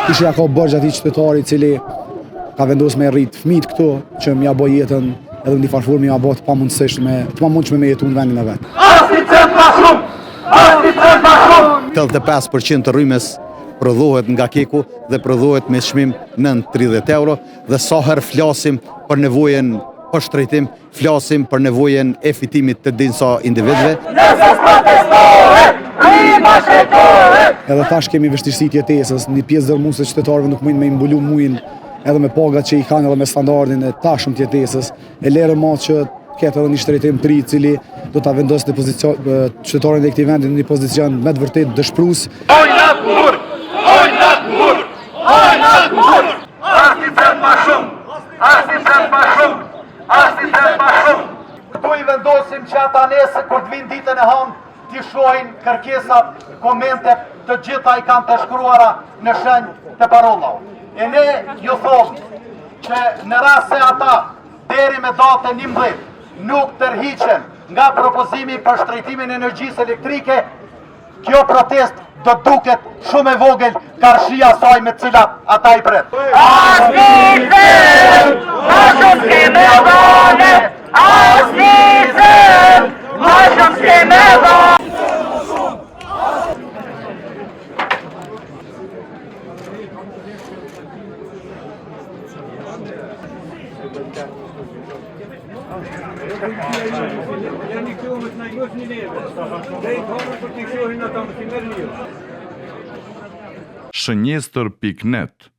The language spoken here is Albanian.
Kishja ka bërgj ati qytetari i cili ka vendosur me rrit fëmijët këtu që m'ja bë jetën edhe në një farë formë m'ja bë të pamundshme me jetu në vendin e vet. 85% të rrymes prodhohet nga keku dhe prodhohet me çmim nën 30 euro dhe sa herë flasim për nevojën për shtrejtim, flasim për nevojën e fitimit të dinjsa individëve. Edhe tash kemi vështirësi të jetesës, një pjesë dërmuese të qytetarëve nuk mundin me mbulu muin edhe me pagat që i kanë edhe me standardin e tashëm të jetesës. E lërë më që ketë edhe një shtrejtim të ri i cili do ta vendosë në pozicion qytetarin e këtij vendi në një pozicion me të vërtetë dëshpërues. Këtu i vendosim që ata nesër kur të vinë ditën e hanë t'i shohin kërkesat, komentet të gjitha i kanë të shkruara në shenjë të parollave. E ne ju thomë që në rast se ata deri me datën 11 nuk tërhiqen nga propozimi për shtrejtimin e energjisë elektrike, kjo protest do duket shumë e vogël karshia saj me cilat ata i pret. Shënjestër.net